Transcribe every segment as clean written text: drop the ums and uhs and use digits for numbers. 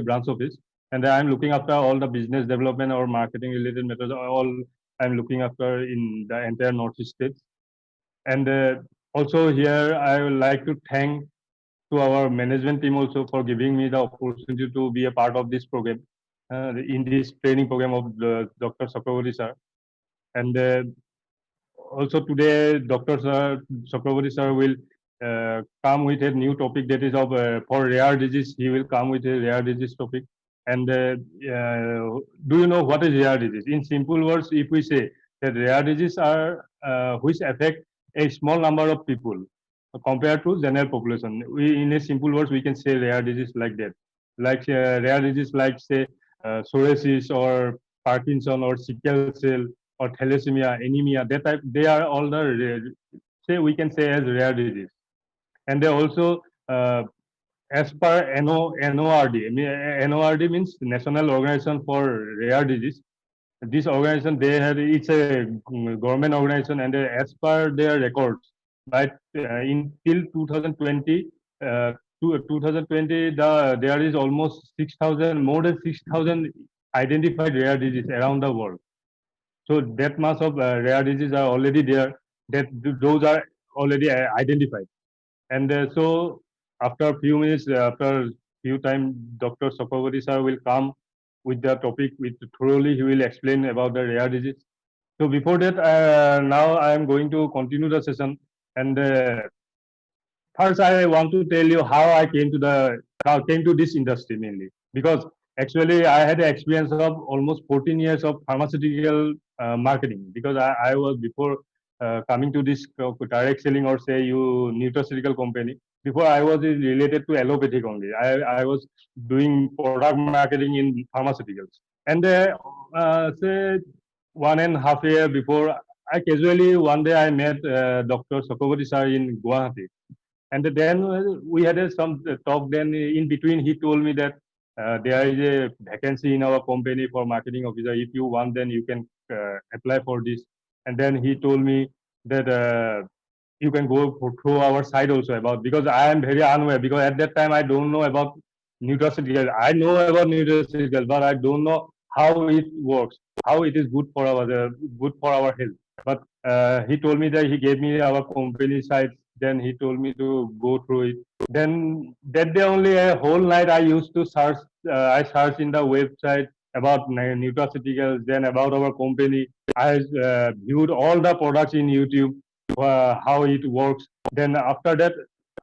branch office, and I'm looking after all the business development or marketing related matters. All I'm looking after in the entire Northeast states. And also here, I would like to thank to our management team also for giving me the opportunity to be a part of this program, in this training program of Dr. Chakraborty sir. And also today, Dr. Chakraborty sir will come with a new topic that is of for rare disease. He will come with a rare disease topic. And do you know what is rare disease? In simple words, if we say that rare diseases are which affect a small number of people compared to general population. In a simple words, we can say rare disease like that, like rare disease like say psoriasis or Parkinson or sickle cell or thalassemia, anemia. That type, they are all the say we can say as rare disease. And they also as per NORD. I mean, NORD means National Organization for Rare Disease. This organization, they had it's a government organization, and as per their records, but in till 2020, to 2020, there is almost 6,000, more than 6,000 identified rare diseases around the world. So that much of rare diseases are already there. That those are already identified. And so after a few minutes, after few time, Dr. Chakraborty sir will come with the topic. With thoroughly, he will explain about the rare disease. So before that, now I am going to continue the session. And first, I want to tell you how I came to this industry mainly, because actually I had an experience of almost 14 years of pharmaceutical marketing, because I was before coming to this direct selling or say you nutraceutical company. Before I was related to allopathic only. I was doing product marketing in pharmaceuticals, and say 1.5 year before, I casually one day I met Dr. Chakraborty sir in Guwahati, and then we had some talk. Then in between, he told me that there is a vacancy in our company for marketing officer. If you want, then you can apply for this. And then he told me that you can go through our site also about, because I am very unaware, because at that time I don't know about nutraceutical. I know about nutraceutical, but I don't know how it works, how it is good for our health. But he told me that he gave me our company site. Then he told me to go through it. Then that day only a whole night I used to search. I searched in the website about nutraceuticals, then about our company. I viewed all the products in YouTube, how it works. Then after that,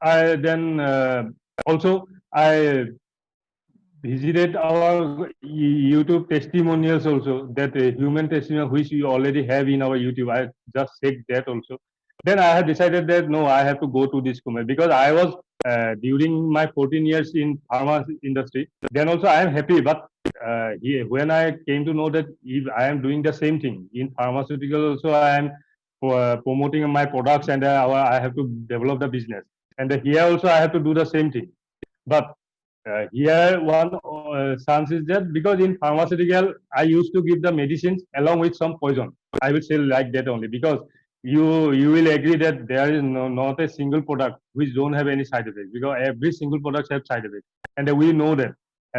I then also I visited our YouTube testimonials also, that human testimonial which we already have in our YouTube. I just checked that also. Then I had decided that no, I have to go to this company, because I was during my 14 years in pharma industry. Then also I am happy, but when I came to know that if I am doing the same thing in pharmaceutical, also I am promoting my products, and I have to develop the business. And here also I have to do the same thing. But here one chance is that, because in pharmaceutical I used to give the medicines along with some poison. I will say like that only, because you will agree that there is not a single product which don't have any side effects, because every single product have side effects, and we know that.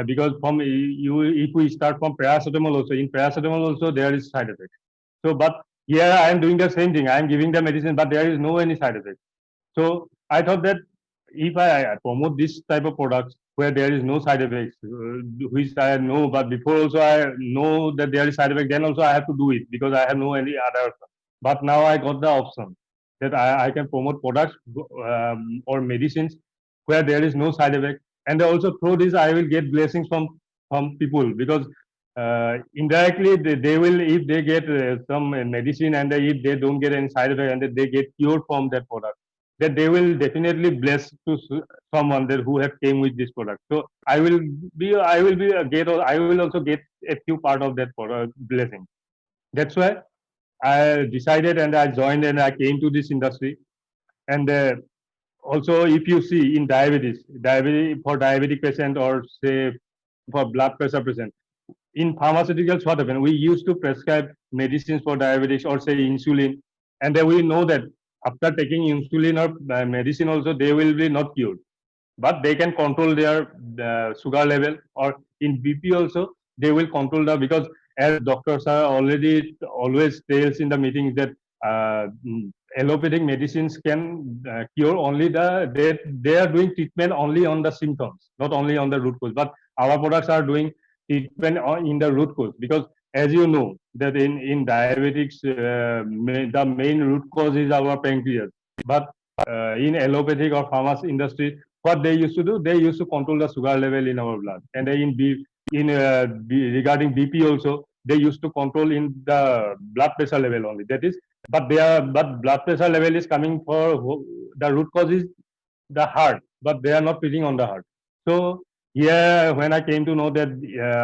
Because from you, if we start from paracetamol also, in paracetamol also there is side effects. So, but here I am doing the same thing. I am giving the medicine, but there is no any side effect. So I thought that if I promote this type of products where there is no side effects, which I know, but before also I know that there is side effect, then also I have to do it, because I have no any other option. But now I got the option that I can promote products or medicines where there is no side effect, and also through this I will get blessings from people, because indirectly they will, if they get some medicine, and if they don't get any side effect, and they get cured from that product, that they will definitely bless to someone that who have came with this product. So I will be a get, or I will also get a few part of that product blessing. That's why I decided, and I joined, and I came to this industry. And also, if you see in diabetes for diabetic patient, or say for blood pressure patient, in pharmaceuticals, what happened? We used to prescribe medicines for diabetics, or say insulin, and then we know that after taking insulin or medicine also, they will be not cured. but they can control their sugar level, or in BP also they will control the, because as doctors are already always tells in the meetings that allopathic medicines can cure only they are doing treatment only on the symptoms, not only on the root cause, but our products are doing treatment in the root cause, because as you know that in diabetics the main root cause is our pancreas, but in allopathic or pharmacy industry, what they used to do, they used to control the sugar level in our blood, and regarding BP also, they used to control in the blood pressure level only. That is, but blood pressure level is coming for the root cause is the heart, but they are not treating on the heart. So here, when I came to know that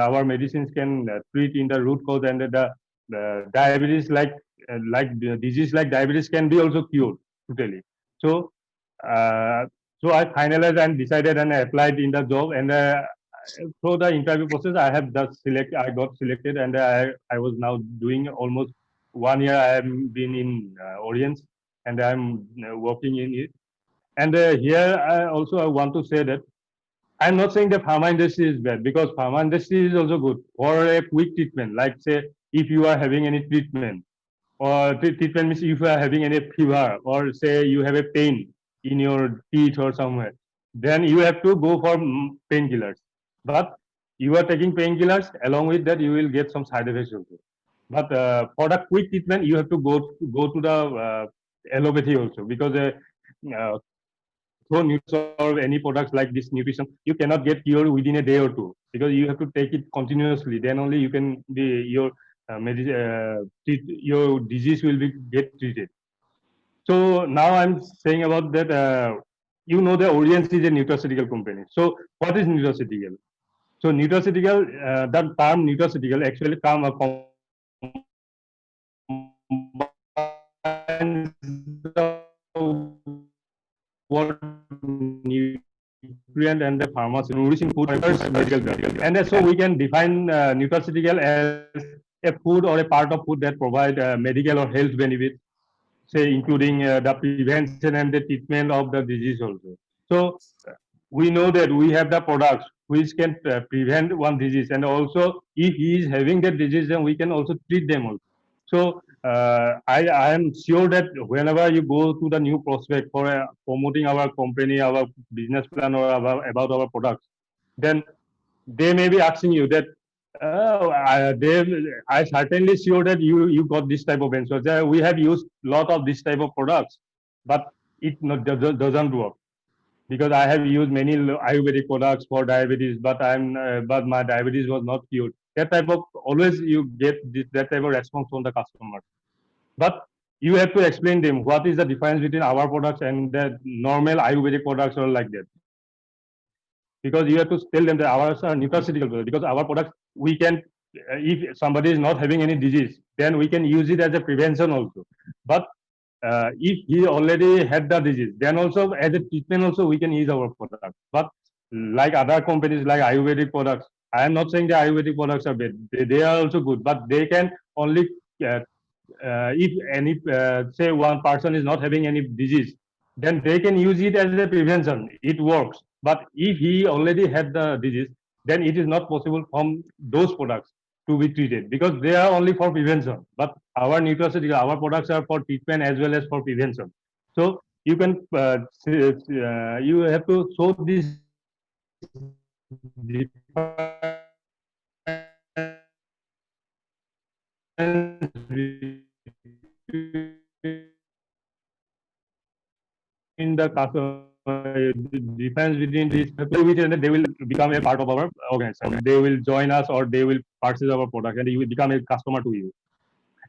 our medicines can treat in the root cause, and the diabetes like disease like diabetes can be also cured totally. So uh, so I finalized and decided and I applied in the job, and through the interview process I have just select I got selected, and I was now doing almost 1 year. I have been in Orient, and I'm working in it. And here I want to say that I'm not saying the pharma industry is bad, because pharma industry is also good for a quick treatment. Like say if you are having any treatment, or treatment means if you are having any fever, or say you have a pain in your teeth or somewhere, then you have to go for painkillers. But you are taking painkillers, along with that you will get some side effects also. But for the quick treatment, you have to go to the allopathy also, because uh, through nutrition or any products like this nutrition, you cannot get cured within a day or two, because you have to take it continuously. Then only you can be your your disease will be get treated. So now I'm saying about that. You know, the Orient is a nutraceutical company. So what is nutraceutical? So nutraceutical, the term nutraceutical actually combines the word nutrient and the pharmacy, nourishing food, medical drug. And so we can define nutraceutical as a food or a part of food that provide medical or health benefits, say including the prevention and the treatment of the disease also. So we know that we have the products which can prevent one disease, and also if he is having that disease, then we can also treat them also. So I am sure that whenever you go to the new prospect for promoting our company, our business plan, or about our products, then they may be asking you that I certainly sure that you got this type of answer. We have used lot of this type of products, but it doesn't work, because I have used many Ayurvedic products for diabetes, but my diabetes was not cured. That type of always you get that type of response from the customers. But you have to explain them what is the difference between our products and the normal Ayurvedic products or like that, because you have to tell them that ours are nutraceutical products, because our products we can if somebody is not having any disease, then we can use it as a prevention also. But if he already had the disease, then also as a treatment also we can use our product. But like other companies like Ayurvedic products, I am not saying the Ayurvedic products are bad. They are also good, but they can only uh, if any say one person is not having any disease, then they can use it as a prevention. It works. But if he already had the disease, then it is not possible from those products to be treated, because they are only for prevention. But our nutraceutical, our products are for treatment as well as for prevention. So you can you have to show this between the difference between these, which and they will become a part of our organization. They will join us, or they will purchase our product, and you will become a customer to you.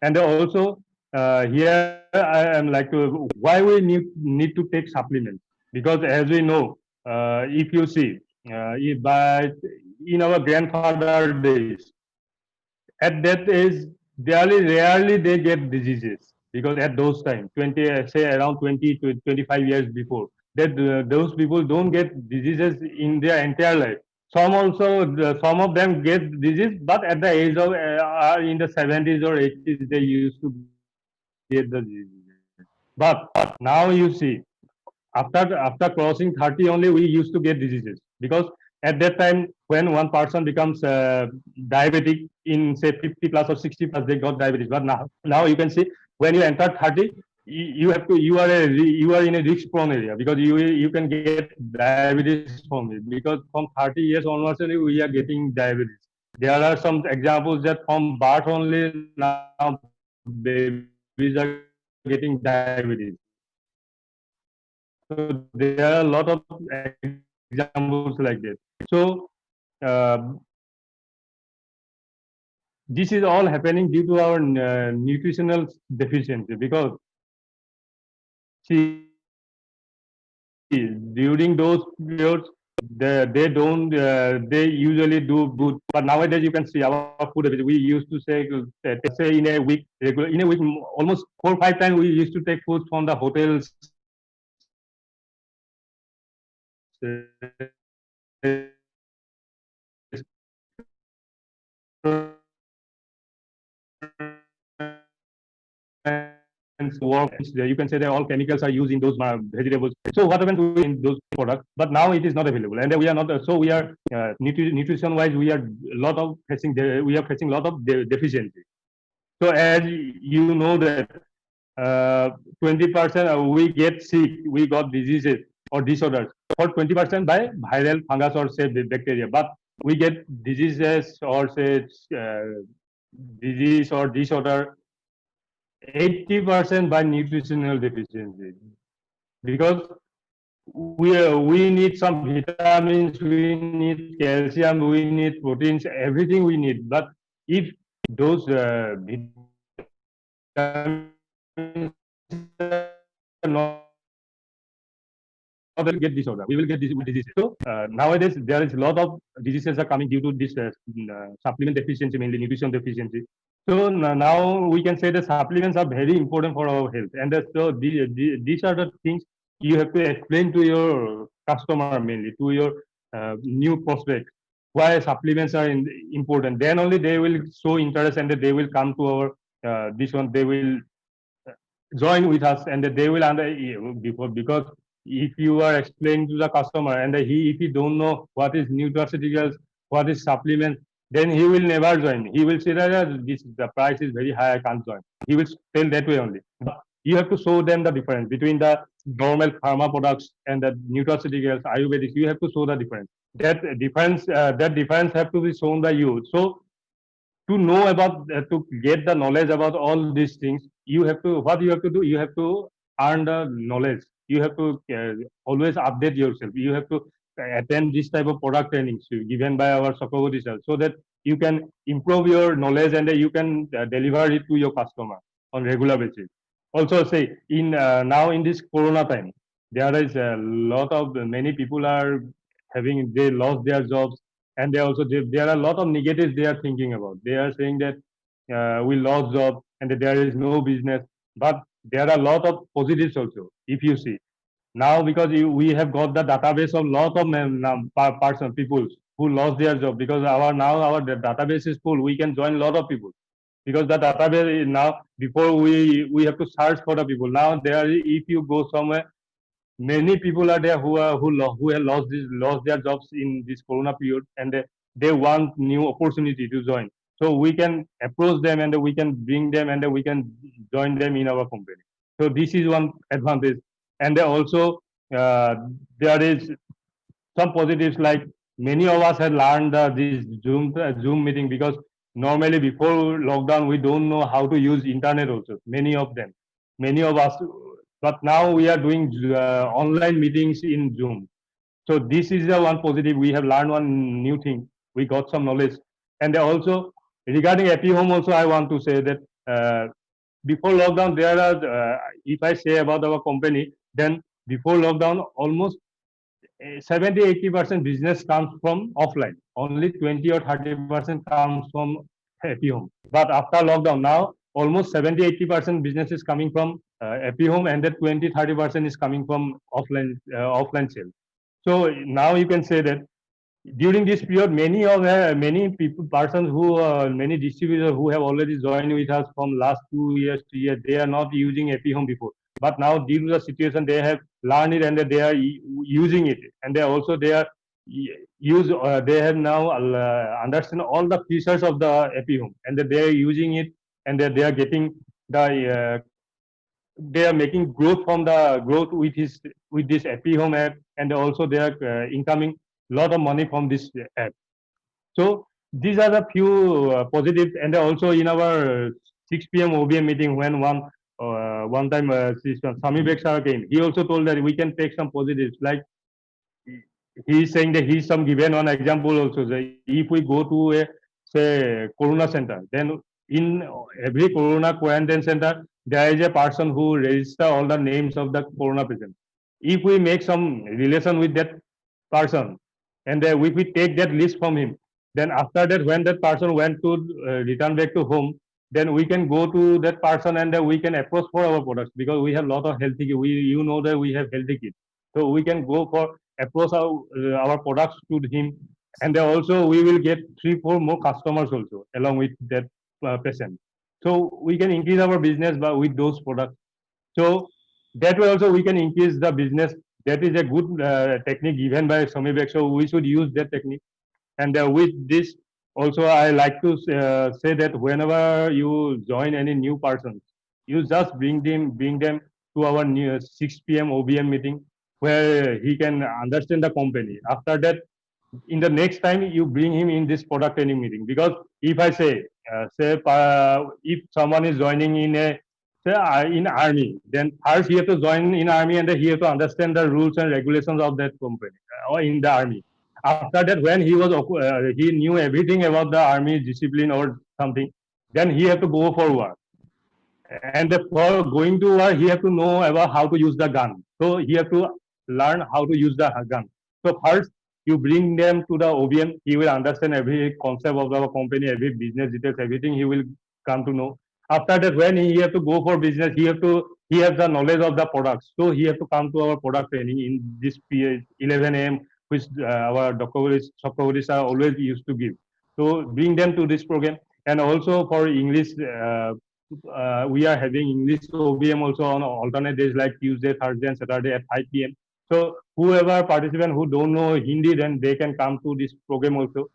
And also here I am like why we need to take supplements, because as we know, if you see if by in our grandfather days, at that age, rarely they get diseases, because at those time 20 say around 20 to 25 years before that, those people don't get diseases in their entire life. Some also, some of them get disease, but at the age of in the 70s or 80s they used to get the diseases. But now you see, after crossing 30 only we used to get diseases, because at that time when one person becomes diabetic in say 50 plus or 60 plus, they got diabetes. But now you can see when you enter 30, you have to you are in a risk prone area, because you can get diabetes from it, because from 30 years onwards only we are getting diabetes. There are some examples that from birth only now babies are getting diabetes. So there are a lot of examples like that. So uh, this is all happening due to our nutritional deficiency, because see, during those periods they don't they usually do good. But nowadays you can see our food habits. We used to say say in a week, regular in a week, almost 4 or 5 times we used to take food from the hotels, work. You can say that all chemicals are used in those vegetables. So what happens in those products? But now it is not available, and we are not. So we are nutrition wise, we are lot of facing. We are facing lot of deficiency. So as you know that 20% we get sick, we got diseases or disorders for 20% by viral fungus or say bacteria, but we get diseases or say disease or disorder 80% by nutritional deficiency, because we need some vitamins, we need calcium, we need proteins, everything we need. But if those vitamins are not available, we will get disorder. We will get diseases. So nowadays there is a lot of diseases are coming due to this supplement deficiency, mainly nutrition deficiency. So now we can say the supplements are very important for our health, and so these are the things you have to explain to your customer, mainly to your new prospect, why supplements are important. Then only they will show interest and they will come to our this one. They will join with us, and they will under before, because if you are explaining to the customer and he if he don't know what is nutraceuticals, what is supplement, then he will never join. He will say that this the price is very high, I can't join. He will tell that way only. But you have to show them the difference between the normal pharma products and the nutraceuticals, ayurvedics. You have to show the difference. That difference have to be shown by you. So to know about to get the knowledge about all these things, you have to what you have to do, you have to earn the knowledge. You have to always update yourself. You have to attend this type of product trainings given by our Chakraborthy sir, so that you can improve your knowledge and you can deliver it to your customer on regular basis. Also say in now in this corona time, there is a lot of many people are having they lost their jobs, and there are a lot of negatives they are thinking about. They are saying that we lost job and that there is no business. But there are a lot of positives also. If you see now, because we have got the database of lot of person people who lost their job, because our database is full. We can join a lot of people, because the database is now, before we have to search for the people. Now there, if you go somewhere, many people are there who have lost their jobs in this corona period, and they want new opportunity to join. So we can approach them and we can bring them and we can join them in our company. So this is one advantage. And also uh, there is some positives, like many of us have learned this Zoom meeting, because normally before lockdown we don't know how to use internet also. Many of us, but now we are doing online meetings in Zoom. So this is the one positive. We have learned one new thing. We got some knowledge, and also regarding Happy Home, also I want to say that before lockdown, there are if I say about our company, then before lockdown, almost 70-80% business comes from offline. Only 20 or 30% comes from Happy Home. But after lockdown, now almost 70-80% business is coming from Happy Home, and that 20-30% is coming from offline sales. So now you can say that during this period, many people, persons who many distributors who have already joined with us from last 2 years, 3 years, they are not using Happy Home before. But now, due to the situation, they have learn it and they are using it, and they are use they have now understand all the features of the epi home, and they are using it, and they are getting the they are making growth from the growth with this epi home app, and also they are incoming lot of money from this app. So these are the few positives, and also in our 6 p.m. OBM meeting, when one time Sami Bek sir came, he also told that we can take some positives. Like he is saying that he's some given one example also. That if we go to a say Corona center, then in every Corona quarantine center there is a person who register all the names of the Corona patient. If we make some relation with that person, and if we take that list from him, then after that when that person went to return back to home, then we can go to that person, and we can approach for our products, because we have lot of healthy kids. You know that we have healthy kids, so we can go for approach our products to him, and then also we will get 3 4 more customers also along with that patient. So we can increase our business with those products. So that way also we can increase the business. That is a good technique given by Samibek. So we should use that technique. And with this, also I like to say that whenever you join any new persons, you just bring them to our new 6 p.m. OBM meeting, where he can understand the company. After that, in the next time you bring him in this product training meeting, because if I say if someone is joining in a say in army, then first he have to join in army, and then he have to understand the rules and regulations of that company or in the army. After that, when he knew everything about the army discipline or something, then he have to go for war, and for going to war, he have to know about how to use the gun. So he have to learn how to use the gun. So first, you bring them to the OBM. He will understand every concept of our company, every business details, everything he will come to know. After that, when he have to go for business, he has the knowledge of the products. So he have to come to our product training in this 11 a.m., which our Dr. always used to give. So bring them to this program, and also for English. We are having English OBM also on alternate days like Tuesday, Thursday, and Saturday at 5 p.m. So whoever participant who don't know Hindi, then they can come to this program also.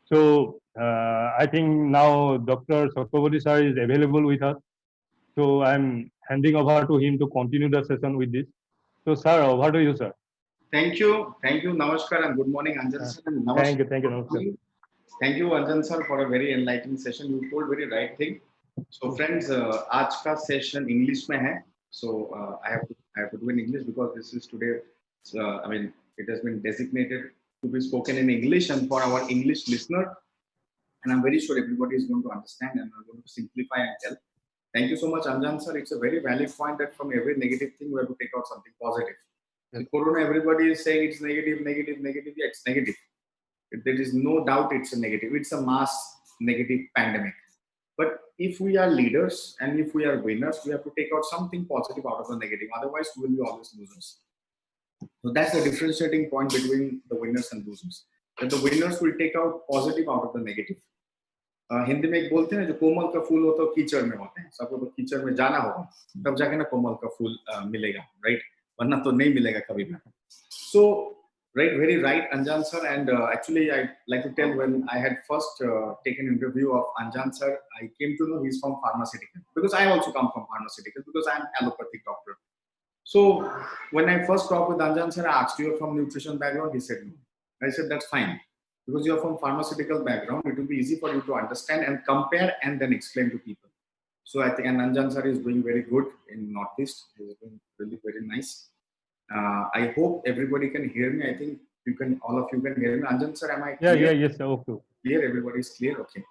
So I think now Dr. Chakraborthy sir is available with us. So I'm handing over to him to continue the session with this. So sir, over to you, sir. Thank you, Namaskar, and good morning, Anjan sir. And Thank you, Namaskar. Namaskar. Thank you, Anjan sir, for a very enlightening session. You told very right thing. So, friends, आज का session English में है. So I have to do in English because this is today. I mean, it has been designated to be spoken in English, and for our English listener, and I'm very sure everybody is going to understand, and I'm going to simplify and tell. Thank you so much, Anjan sir. It's a very valid point that from every negative thing we have to take out something positive. Yes. Corona, everybody is saying it's negative, negative, negative. Yeah, it's negative. There is no doubt it's a negative. It's a mass negative pandemic. But if we are leaders and if we are winners, we have to take out something positive out of the negative. Otherwise, we will be always losers. So that's the differentiating point between the winners and losers. That the winners will take out positive out of the negative. Hindi में एक बोलते हैं जो कोमल का फूल हो तो कीचड़ में होते हैं, सबको तो कीचड़ में जाना होगा तब जाके ना कोमल का फूल मिलेगा, राइट? वरना तो नहीं मिलेगा कभी भी. So right, very right, Anjan sir. And actually, I'd like to tell, when I had first taken interview of Anjan sir, I came to know he's from pharmaceutical, because I also come from pharmaceutical because I'm allopathic doctor. So when I first talked with Anjan sir, I asked, you are from nutrition background? He said no. I said that's fine, because you are from pharmaceutical background. It will be easy for you to understand and compare and then explain to people. So I think, and Anjan sir is doing very good in Northeast. He's doing really very nice. I hope everybody can hear me. I think you can, all of you can hear me. Anjan sir, am I clear? Yes, sir. Okay. Clear, everybody is clear? Okay.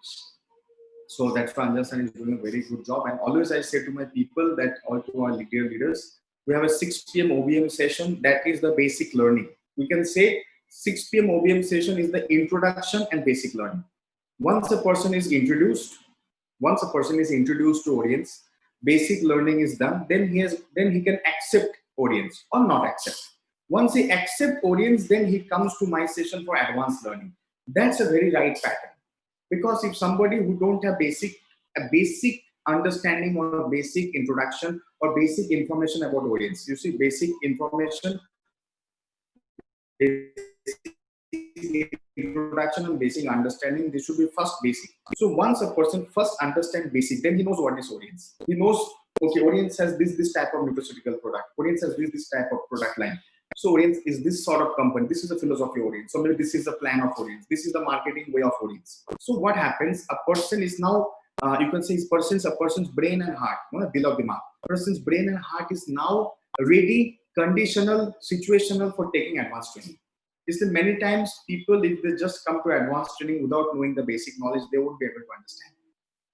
So that's why Anjan sir is doing a very good job. And always I say to my people that all to our leaders, we have a 6 p.m. OBM session. That is the basic learning. We can say 6 p.m. OBM session is the introduction and basic learning. Once a person is introduced to audience, basic learning is done, then he can accept audience or not accept. Once he accept audience, then he comes to my session for advanced learning. That's a very right pattern. Because if somebody who don't have a basic understanding or basic introduction or basic information about audience. You see, basic information, basic introduction and basic understanding, this should be first basic. So once a person first understand basic, then he knows what is audience. He knows, okay, audience has this type of nutraceutical product, audience has this type of product line. So audience is this sort of company, this is the philosophy of audience, so maybe this is the plan of audience, this is the marketing way of audience. So what happens, a person is now, you can say, a person's brain and heart, dil aur dimag, person's brain and heart is now ready, conditional, situational for taking advanced training. Is that many times people, if they just come to advanced training without knowing the basic knowledge, they won't be able to understand.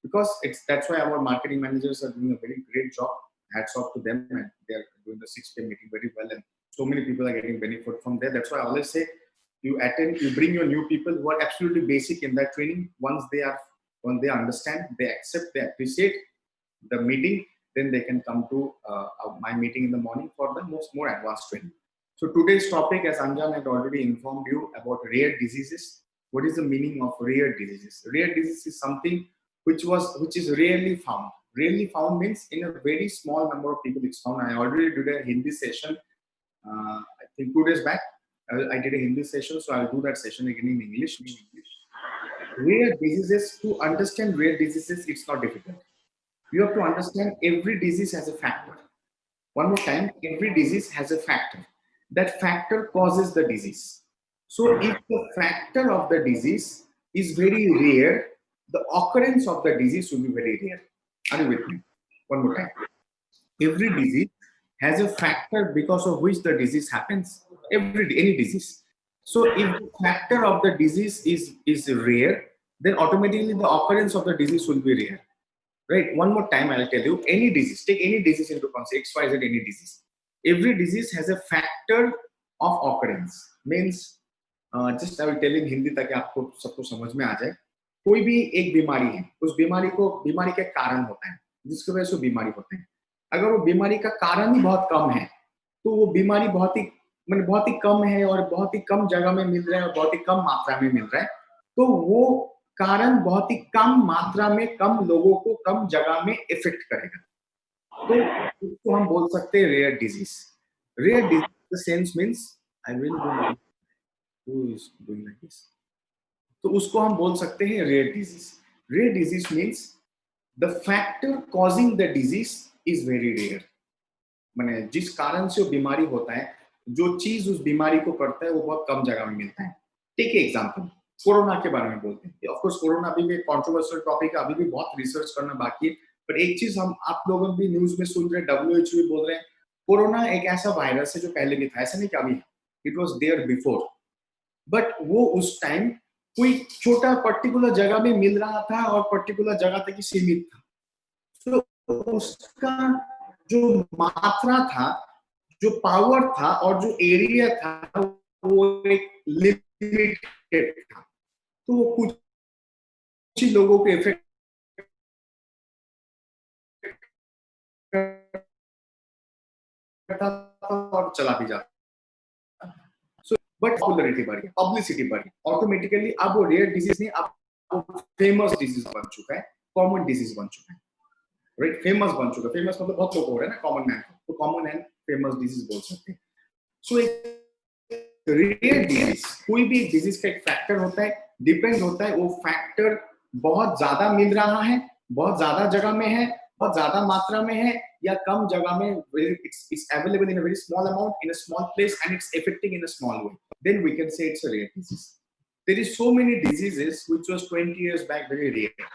Because that's why our marketing managers are doing a very great job. Hats off to them, and they're doing the 6 p.m. meeting very well, and so many people are getting benefit from there. That's why I always say, you bring your new people who are absolutely basic in that training. Once they understand, they accept, they appreciate the meeting, then they can come to my meeting in the morning for the more advanced training. So today's topic, as Anjan had already informed you about rare diseases. What is the meaning of rare diseases? Rare disease is something which is rarely found. Rarely found means in a very small number of people it's found. I already did a Hindi session, I think 2 days back. I did a Hindi session, so I'll do that session again in English. Rare diseases, to understand rare diseases, it's not difficult. You have to understand every disease has a factor. One more time, every disease has a factor. That factor causes the disease. So if the factor of the disease is very rare, the occurrence of the disease will be very rare. Are you with me? One more time. Every disease has a factor because of which the disease happens. Any disease. So if the factor of the disease is rare, then automatically the occurrence of the disease will be rare. Right? One more time, I'll tell you. Any disease, take any disease into consideration, XYZ, any disease. Every disease has a factor of occurrence. Means, just I will tell in Hindi ताकि आपको सबको समझ में आ जाए. कोई भी एक बीमारी है, उस बीमारी के कारण होता है, जिसकी वजह से बीमारी होते हैं. अगर वो बीमारी का कारण ही बहुत कम है, तो वो बीमारी बहुत ही कम है और बहुत ही कम जगह में मिल रहा है और बहुत ही कम मात्रा में मिल रहा है, तो वो कारण बहुत ही कम मात्रा में कम लोगों को कम जगह में इफेक्ट करेगा. तो इसको हम बोल सकते हैं rare disease. Rare disease the sense means I will who is doing like this. तो उसको हम बोल सकते हैं rare disease. Rare disease means the factor causing the disease is very rare. माने जिस कारण से वो बीमारी होता है, जो चीज उस बीमारी को करता है, वो बहुत कम जगह में मिलता है. टेक एग्जांपल, कोरोना के बारे में बोलते हैं. ऑफ कोर्स कोरोना अभी भी कंट्रोवर्शियल टॉपिक है, अभी भी बहुत रिसर्च करना बाकी है. पर एक चीज हम आप लोग भी न्यूज में सुन रहे हैं, WHO भी बोल रहे हैं, कोरोना एक ऐसा वायरस है जो पहले भी था, ऐसा नहीं कि अभी. It was there before, but वो उस टाइम कोई छोटा पर्टिकुलर जगह में मिल रहा था और पर्टिकुलर जगह तक ही सीमित था. तो उसका जो मात्रा था, जो पावर था और जो एरिया था, वो एक लिमिटेड था. तो वो कुछ ही लोगों को इफेक्ट करता था और चला भी जाता. सो बट पॉपुलैरिटी बढ़ गई, पब्लिसिटी बढ़ गई, ऑटोमेटिकली अब वो रेयर डिजीज नहीं, अब वो फेमस डिजीज बन चुका है, कॉमन डिजीज बन चुका है. राइट? फेमस बन चुका है. फेमस मतलब बहुत लोग हो रहे हैं ना, कॉमन मैन. तो कॉमन एंड फेमस डिजीज बोल सकते हैं. सो एक रेयर डिजीज, कोई भी डिजीज का एक फैक्टर होता है, डिपेंड होता है वो फैक्टर बहुत ज्यादा मिल रहा है, बहुत ज्यादा जगह में है, बहुत ज्यादा मात्रा में है, या कम जगह में, it's available in a very small amount in a small place and it's affecting in a small way, then we can say it's a rare disease. There is so many diseases which was 20 years back very rare.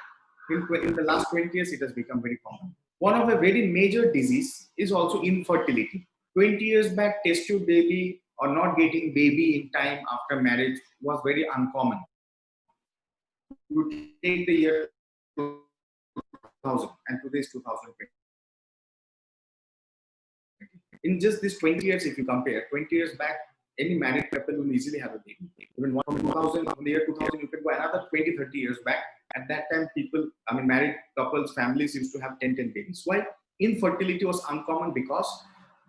In the last 20 years it has become very common. One of the very major disease is also infertility. 20 years back, test tube baby or not getting baby in time after marriage was very uncommon. You take the year 2000 and today is 2020. In just these 20 years, if you compare, 20 years back, any married couple will easily have a baby. Even 2000, in the year 2000, you can go another 20, 30 years back. At that time, married couples, families used to have 10 babies. Why? Infertility was uncommon because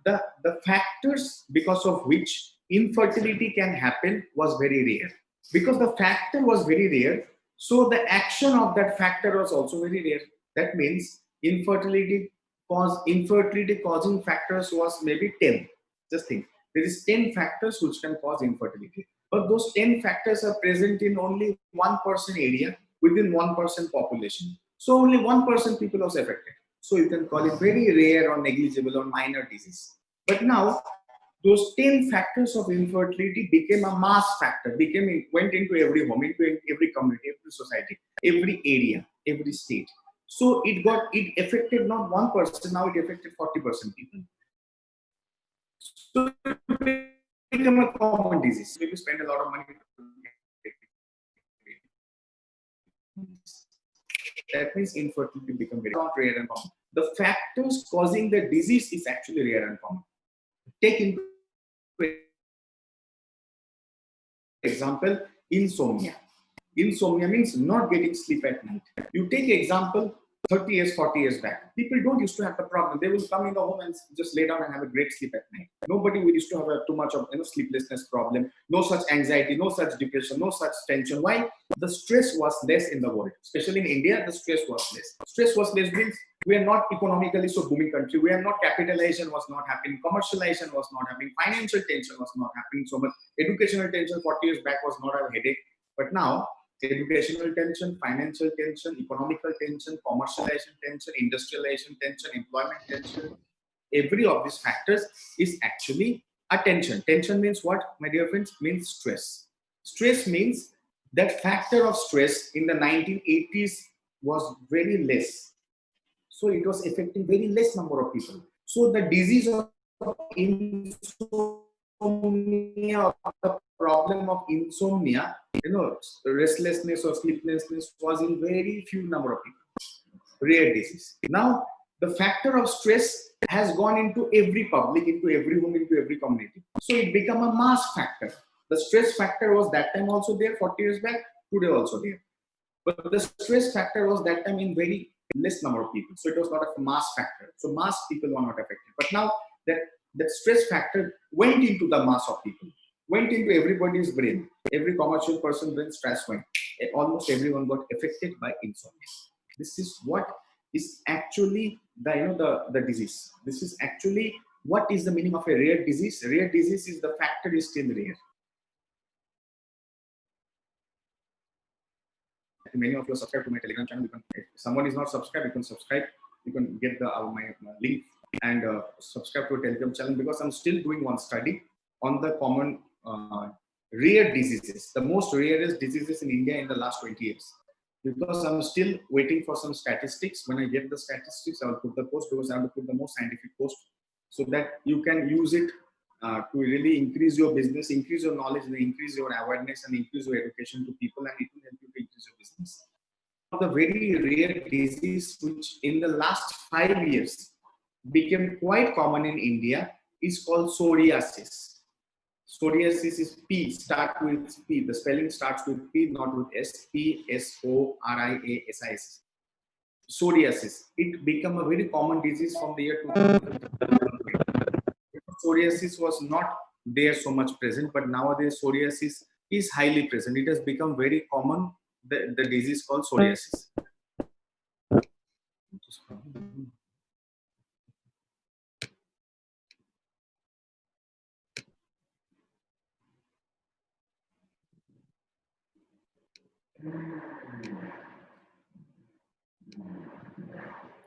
the factors because of which infertility can happen was very rare. Because the factor was very rare, so the action of that factor was also very rare. That means infertility causing factors was maybe 10. Just think, there is 10 factors which can cause infertility, but those 10 factors are present in only 1% area within 1% population. So only 1% people was affected. So you can call it very rare or negligible or minor disease. But now those 10 factors of infertility became a mass factor, went into every home, into every community, every society, every area, every state. So it affected not 1%, now it affected 40% people. So it became a common disease. Maybe spend a lot of money to that means infertility become very not rare and common. The factors causing the disease is actually rare and common. Take into example, insomnia. Insomnia means not getting sleep at night. You take example 30 years, 40 years back. People don't used to have the problem. They will come in the home and just lay down and have a great sleep at night. Nobody used to have too much of sleeplessness problem. No such anxiety, no such depression, no such tension. Why? The stress was less in the world. Especially in India, the stress was less. Stress was less means we are not economically so booming country. We are not capitalization was not happening. Commercialization was not happening. Financial tension was not happening so much. Educational tension 40 years back was not a headache. But now educational tension, financial tension, economical tension, commercialization tension, industrialization tension, employment tension, every of these factors is actually a tension. Tension means what, my dear friends? Means stress. Stress means that factor of stress in the 1980s was very less. So it was affecting very less number of people. So the disease of insomnia, the problem of insomnia, restlessness or sleeplessness was in very few number of people. Rare disease. Now, the factor of stress has gone into every public, into every home, into every community. So it became a mass factor. The stress factor was that time also there, 40 years back, today also there. But the stress factor was that time in very less number of people. So it was not a mass factor. So mass people were not affected. But now that stress factor went into the mass of people, went into everybody's brain. Every commercial person brain stress went. Almost everyone got affected by insomnia. This is what is actually the disease. This is actually what is the meaning of a rare disease. Rare disease is the factor is still rare. Many of you subscribe to my Telegram channel. If someone is not subscribed, you can subscribe. You can get my link and subscribe to a Telegram channel, because I'm still doing one study on the common rare diseases, the most rarest diseases in India in the last 20 years. Because I'm still waiting for some statistics. When I get the statistics, I will put the post, because I have to put the most scientific post so that you can use it to really increase your business, increase your knowledge, and increase your awareness, and increase your education to people, and it will help you to increase your business. The very rare disease which in the last 5 years became quite common in India is called psoriasis. Psoriasis is P, start with P. The spelling starts with P, not with S. Psoriasis. Psoriasis. It became a very common disease from the year 2000. Psoriasis was not there so much present, but nowadays psoriasis is highly present. It has become very common, the disease called psoriasis.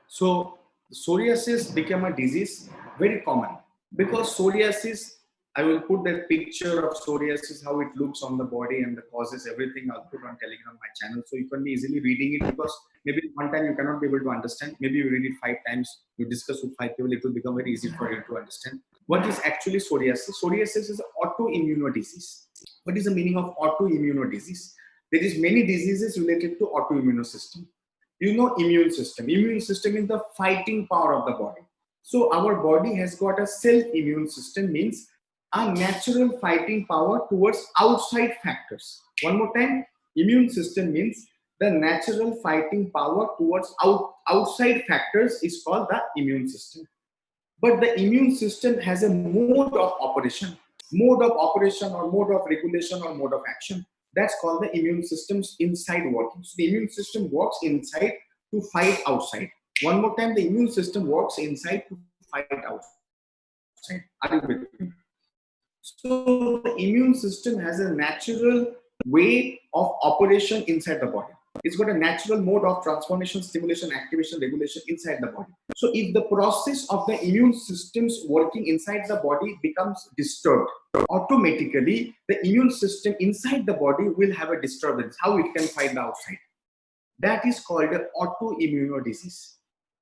So psoriasis became a disease very common, because psoriasis, I will put that picture of psoriasis, how it looks on the body and the causes, everything I'll put on Telegram, my channel, so you can be easily reading it, because maybe one time you cannot be able to understand. Maybe you read it 5 times, you discuss with 5 people, it will become very easy for you to understand. What is actually psoriasis? Psoriasis is an autoimmune disease. What is the meaning of autoimmune disease? There is many diseases related to autoimmune system. Immune system. Immune system is the fighting power of the body. So our body has got a self-immune system, means a natural fighting power towards outside factors. One more time, immune system means the natural fighting power towards outside factors is called the immune system. But the immune system has a mode of operation or mode of regulation or mode of action. That's called the immune system's inside working. So the immune system works inside to fight outside. One more time, the immune system works inside to fight outside. Are you with me? So the immune system has a natural way of operation inside the body. It's got a natural mode of transformation, stimulation, activation, regulation inside the body. So if the process of the immune system's working inside the body becomes disturbed, automatically the immune system inside the body will have a disturbance. How it can fight the outside? That is called an autoimmune disease.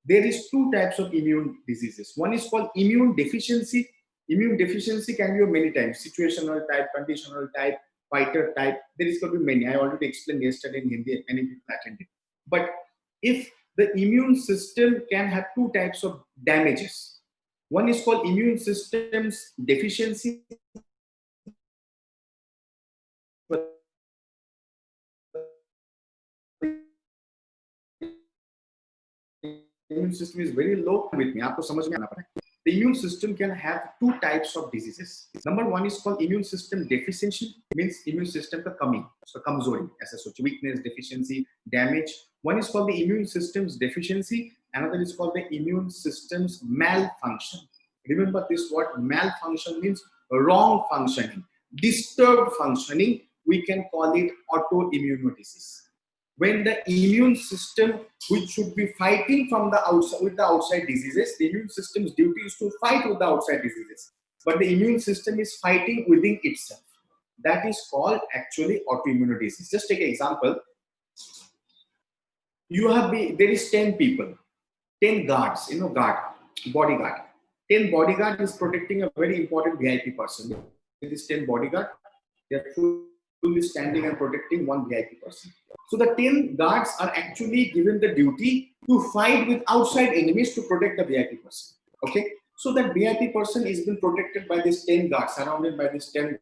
There is two types of immune diseases. One is called immune deficiency. Immune deficiency can be of many types: situational type, conditional type, fighter type. There is going to be many. I already explained yesterday in Hindi. Many people attended. But if the immune system can have two types of damages. One is called immune system's deficiency. The immune system is very low in the body. The immune system can have two types of diseases. Number one is called immune system deficiency, means immune system का कमी, उसका कमजोरी, ऐसा सोचिए, weakness, deficiency, damage. One is called the immune system's deficiency, another is called the immune system's malfunction. Remember this word malfunction means wrong functioning, disturbed functioning. We can call it autoimmune disease. When the immune system, which should be fighting from the outside with the outside diseases, the immune system's duty is to fight with the outside diseases, but the immune system is fighting within itself. That is called actually autoimmune disease. Just take an example. There is 10 people, 10 guards, guard, bodyguard. 10 bodyguard is protecting a very important VIP person. There is 10 bodyguard. They are fully standing and protecting one VIP person. So the 10 guards are actually given the duty to fight with outside enemies to protect the VIP person. Okay. So that VIP person is being protected by these 10 guards, surrounded by these 10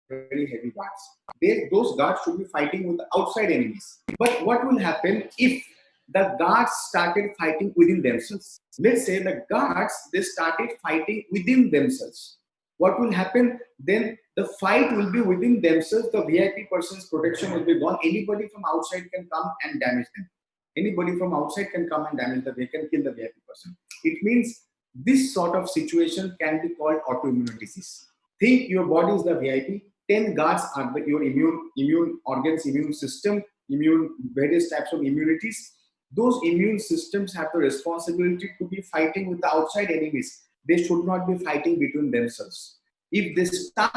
very heavy guards. Those guards should be fighting with the outside enemies. But what will happen if the guards started fighting within themselves? Let's say the guards, they started fighting within themselves. What will happen then? The fight will be within themselves. The VIP person's protection will be gone. Anybody from outside can come and damage them. Anybody from outside can come and damage them. They can kill the VIP person. It means this sort of situation can be called autoimmune disease. Think your body is the VIP. 10 guards are your immune organs, immune system, immune various types of immunities. Those immune systems have the responsibility to be fighting with the outside enemies. They should not be fighting between themselves. If they start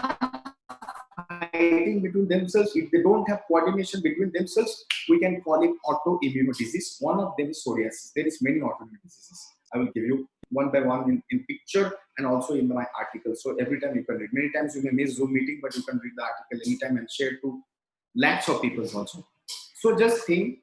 fighting between themselves, if they don't have coordination between themselves, we can call it autoimmune disease. One of them is psoriasis. There is many autoimmune diseases. I will give you one by one in picture and also in my article. So every time you can read. Many times you may miss Zoom meeting, but you can read the article anytime and share to lakhs of people also. So just think,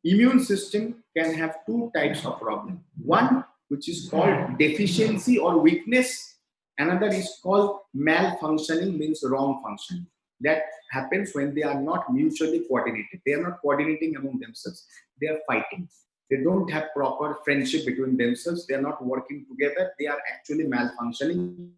immune system can have two types of problem. One, which is called deficiency or weakness. Another is called malfunctioning, means wrong function. That happens when they are not mutually coordinated. They are not coordinating among themselves. They are fighting. They don't have proper friendship between themselves. They are not working together. They are actually malfunctioning.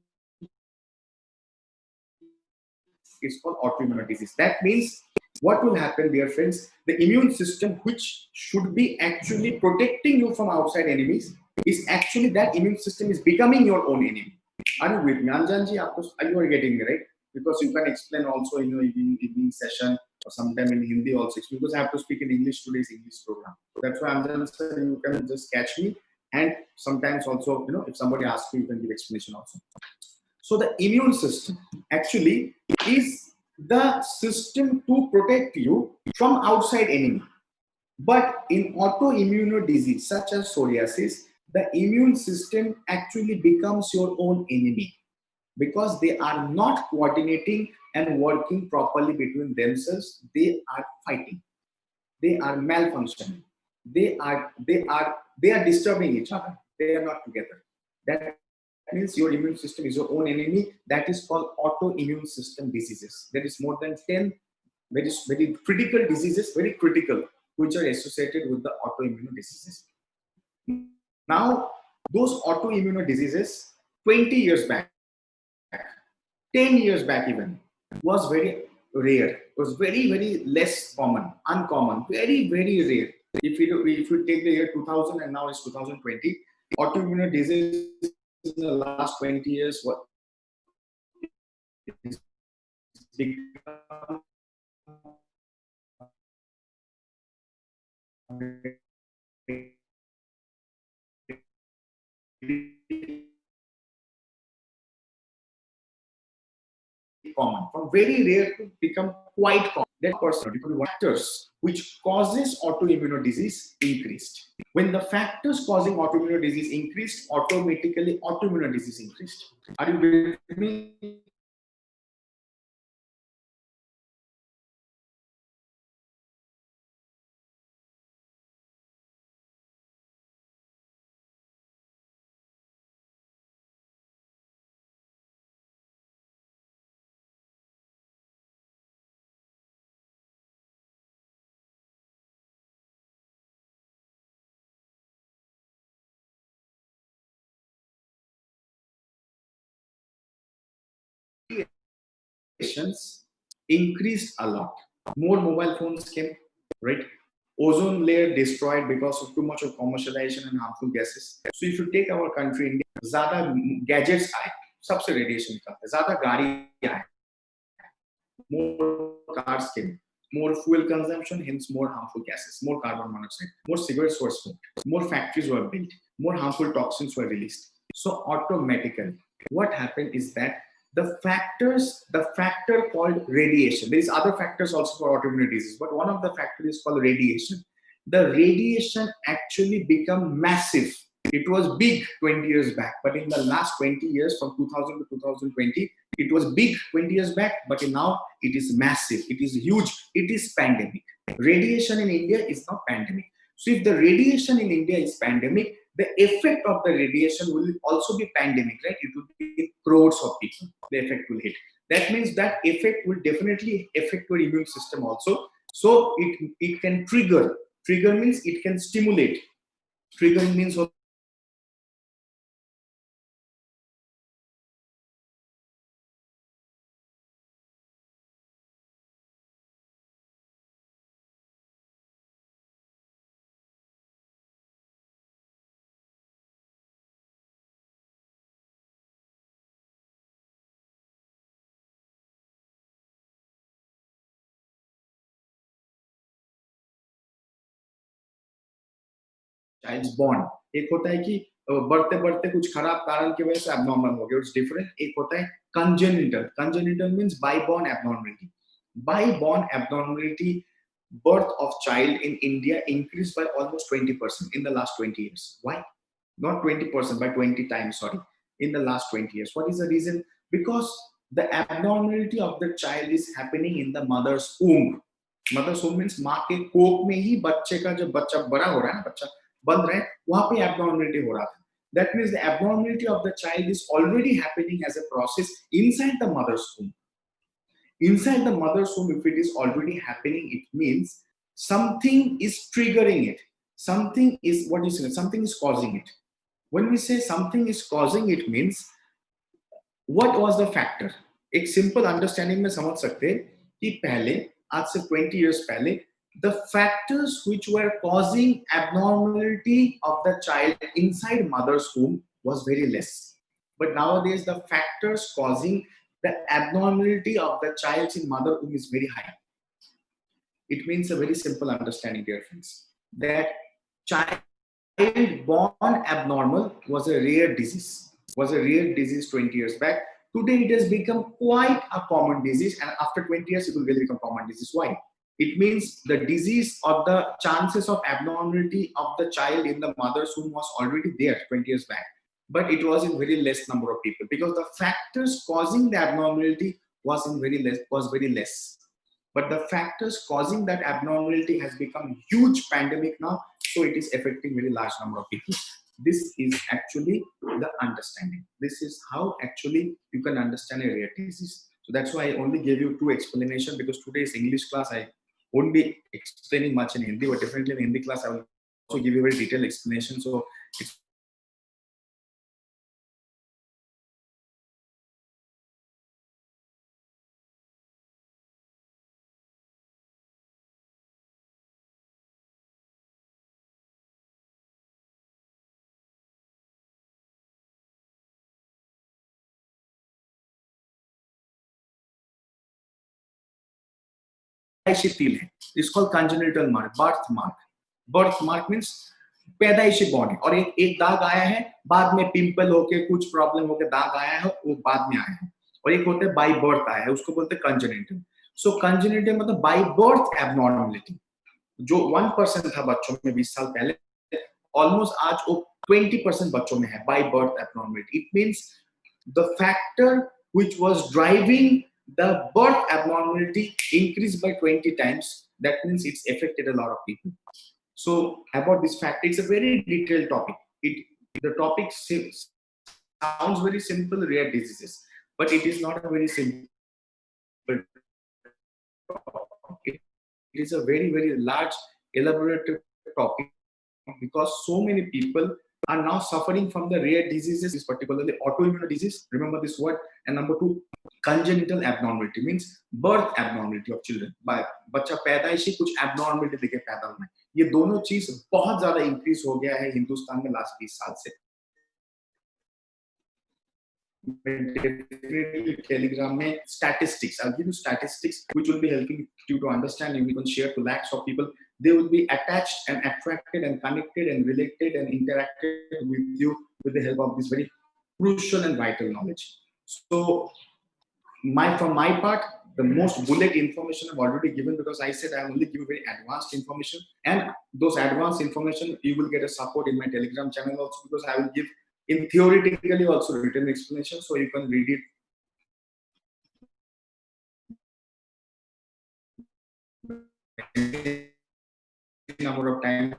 It's called autoimmune disease. That means what will happen, dear friends? The immune system, which should be actually protecting you from outside enemies, is actually that immune system is becoming your own enemy. Are you with me? Anjanji, you are getting me, right? Because you can explain also in your evening session or sometime in Hindi also. Because I have to speak in English today's English program. That's why Anjan sir, you can just catch me. And sometimes also, if somebody asks you, you can give explanation also. So the immune system actually is the system to protect you from outside enemy. But in autoimmune disease such as psoriasis, the immune system actually becomes your own enemy because they are not coordinating and working properly between themselves. They are fighting. They are malfunctioning. They are disturbing each other. They are not together. That means your immune system is your own enemy. That is called autoimmune system diseases. There is more than 10 very critical diseases, very critical, which are associated with the autoimmune diseases. Now, those autoimmune diseases 20 years back, 10 years back even, was very rare. It was very, very less common, uncommon, very, very rare. If you take the year 2000 and now it's 2020, autoimmune disease in the last 20 years what is become common, from very rare to become quite common. That person factors which causes autoimmune disease increased. When the factors causing autoimmune disease increased, automatically autoimmune disease increased. Are you with me? Increased a lot. More mobile phones came, right? Ozone layer destroyed because of too much of commercialization and harmful gases. So if you take our country, India, ज़्यादा gadgets आए, सबसे radiation निकलता है, ज़्यादा गाड़ी आए, more cars came, more fuel consumption, hence more harmful gases, more carbon monoxide, more cigarettes were smoked, more factories were built, more harmful toxins were released. So automatically, what happened is that the factor called radiation, there is other factors also for autoimmune disease, but one of the factors is called radiation. The radiation actually become massive. It was big 20 years back, but in the last 20 years, from 2000 to 2020, it was big 20 years back, but now it is massive. It is huge. It is pandemic. Radiation in India is not pandemic. So if the radiation in India is pandemic, the effect of the radiation will also be pandemic, right? It will be crores of people. The effect will hit. That means that effect will definitely affect your immune system also. So it can trigger. Trigger means it can stimulate. Trigger means child born, एक होता है कि बढ़ते बढ़ते कुछ खराब कारण की वजह से एबनॉर्मल हो गया, इट्स डिफरेंट. एक होता है congenital. Congenital means by born abnormality. By born abnormality, birth of child in India increased by almost 20% in the last 20 years. Why? Not 20%, by 20 times, sorry, in the last 20 years. What is the reason? Because the abnormality of the child is happening in the mother's womb. Mother's womb means माँ के कोख में ही बच्चे का जब बच्चा बड़ा हो रहा है ना, बच्चा बन रहा है, वहां पे abnormality हो रहा था. That means the abnormality of the child is already happening as a process inside the mother's womb. Inside the mother's womb, if it is already happening, it means something is triggering it. Something is, what is it? Something is causing it. When we say something is causing it, means what was the factor? एक simple understanding में समझ सकते हैं कि पहले, आज से 20 years पहले, the factors which were causing abnormality of the child inside mother's womb was very less. But nowadays, the factors causing the abnormality of the child in mother womb is very high. It means a very simple understanding, dear friends, that child born abnormal was a rare disease. Was a rare disease 20 years back. Today it has become quite a common disease, and after 20 years it will really become common disease. Why? It means the disease or the chances of abnormality of the child in the mother's womb was already there 20 years back, but it was in very less number of people because the factors causing the abnormality was very less. But the factors causing that abnormality has become huge pandemic now, so it is affecting very large number of people. This is actually the understanding. This is how actually you can understand a rare disease. So that's why I only gave you two explanations, because today is English class. I won't be explaining much in Hindi, but definitely in Hindi class I will also give you a very detailed explanation. So it's पैदाइशी तिल है, it's called congenital mark, birthmark. Birthmark means पैदाइशी body, और एक दाग आया है, बाद में पिंपल होके कुछ प्रॉब्लम होके दाग आया है, वो बाद में आया है. और एक होता है बाय बर्थ आया है, उसको बोलते हैं कंजेनिटल. सो कंजेनिटल मतलब बाय बर्थ एबनॉर्मलिटी, जो 1% था बच्चों में 20 साल पहले, ऑलमोस्ट आज वो 20% बच्चों में है by birth abnormality. It means the factor which was driving the birth abnormality increased by 20 times. That means it's affected a lot of people. So about this fact, it's a very detailed topic. The topic sounds very simple, rare diseases, but it is not a very simple topic. It is a very large elaborative topic, because so many people are now suffering from the rare diseases, particularly autoimmune disease. Remember this word. And number 2, congenital abnormality means birth abnormality of children. बच्चा पैदाइशी कुछ abnormality देके पैदा होना है. ये दोनों चीज बहुत ज्यादा इंक्रीज हो गया है हिंदुस्तान में लास्ट 20 साल से. Definitely Telegram में statistics. I'll give you statistics which will be helping you to understand, and you can share to lakhs of people. They will be attached and attracted and connected and related and interacted with you with the help of this very crucial and vital knowledge. So from my part, the most bullet information I've already given, because I said I only give very advanced information, and those advanced information you will get a support in my Telegram channel also, because I will give in theoretically also written explanation, so you can read it number of times.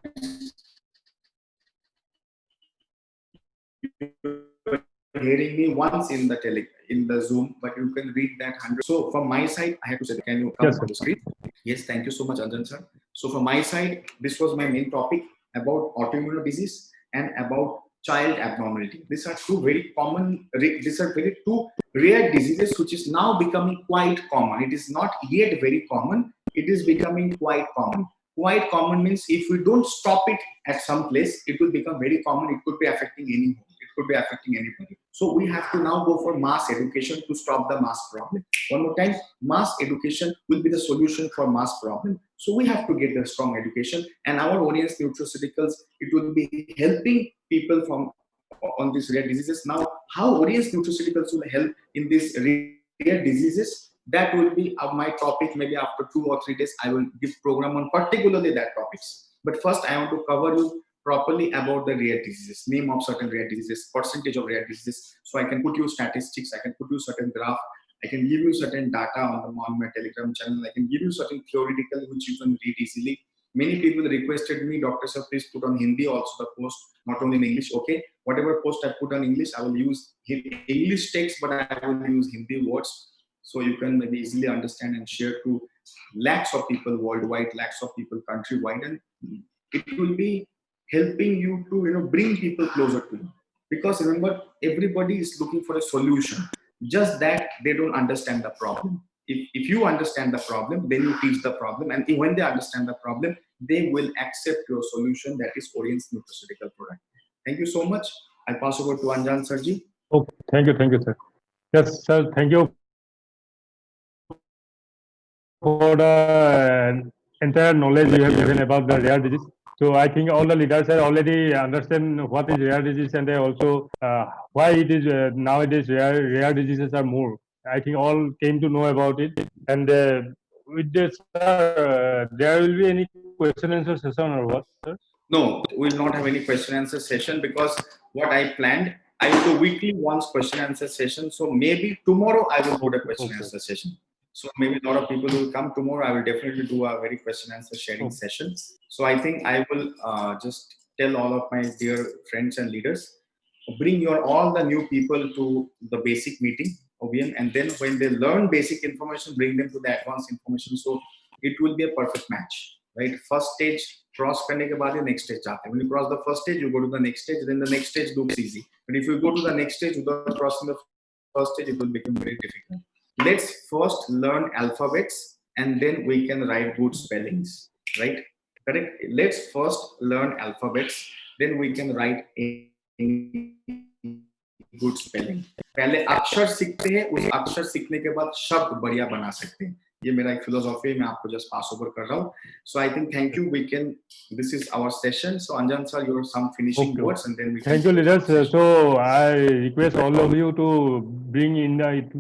Hearing me once in the Zoom, but you can read that 100. So from my side, I have to say, can you come on the screen? Yes, thank you so much, Anjan sir. So from my side, this was my main topic about autoimmune disease and about child abnormality. These are two very common, these are very two rare diseases which is now becoming quite common. It is not yet very common. It is becoming quite common. Quite common means if we don't stop it at some place, it will become very common. It could be affecting any home. It could be affecting anybody. So we have to now go for mass education to stop the mass problem. One more time, mass education will be the solution for mass problem. So we have to get the strong education, and our audience nutraceuticals, it will be helping people on these rare diseases. Now, how audience nutraceuticals will help in these rare diseases, that will be my topic. Maybe after 2 or 3 days, I will give program on particularly that topics. But first, I want to cover you properly about the rare diseases, name of certain rare diseases, percentage of rare diseases. So I can put you statistics, I can put you certain graph, I can give you certain data on my Telegram channel, I can give you certain theoretical which you can read easily. Many people requested me, Dr. Sir, please put on Hindi also the post, not only in English. Okay, whatever post I put on English, I will use English text, but I will use Hindi words, so you can maybe easily understand and share to lakhs of people worldwide, lakhs of people countrywide, and it will be helping you to bring people closer to you. Because remember, everybody is looking for a solution, just that they don't understand the problem. If you understand the problem, then you teach the problem, and when they understand the problem, they will accept your solution, that is Orient's nutraceutical product. Thank you so much. I pass over to Anjan Sarji. Oh, thank you, sir. Yes, sir, thank you for the entire knowledge you have given about the rare disease. So I think all the leaders have already understand what is rare disease, and they also why it is nowadays rare diseases are more. I think all came to know about it. And with this, there will be any question answer session or what, sir? No, we will not have any question answer session, because what I planned, I do weekly once question answer session. So maybe tomorrow I will hold a question answer session. So maybe a lot of people will come tomorrow. I will definitely do a very question answer sharing session. So I think I will just tell all of my dear friends and leaders, bring all the new people to the basic meeting, OBM, and then when they learn basic information, bring them to the advanced information. So it will be a perfect match, right? First stage cross करने के बाद next stage जाते हैं. When you cross the first stage, you go to the next stage. Then the next stage looks easy. But if you go to the next stage without crossing the first stage, it will become very difficult. Let's first learn alphabets, and then we can write good spellings, right? Correct? Let's first learn alphabets, then we can write good spelling. पहले अक्षर सीखते हैं, उस अक्षर सीखने के बाद शब्द बढ़िया बना सकते हैं. ये मेरा एक फिलोसॉफी है, मैं आपको जस्ट पास ओवर कर रहा हूँ. So I think thank you. We can. This is our session. So Anjan sir, your some finishing Okay. words, and then we can Thank you, close our leaders. session. So I request all of you to bring in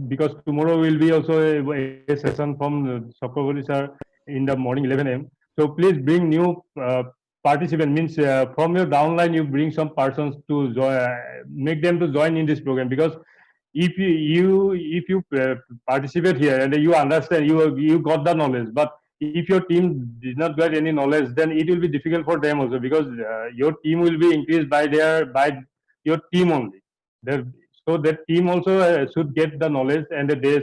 because tomorrow will be also a session from Chakraborthy sir in the morning 11 a.m. So please bring new participant. Means from your downline, you bring some persons to join, make them to join in this program because if you participate here and you understand you got the knowledge, but if your team did not get any knowledge, then it will be difficult for them also because your team will be increased by your team only. Their, so that team also should get the knowledge and they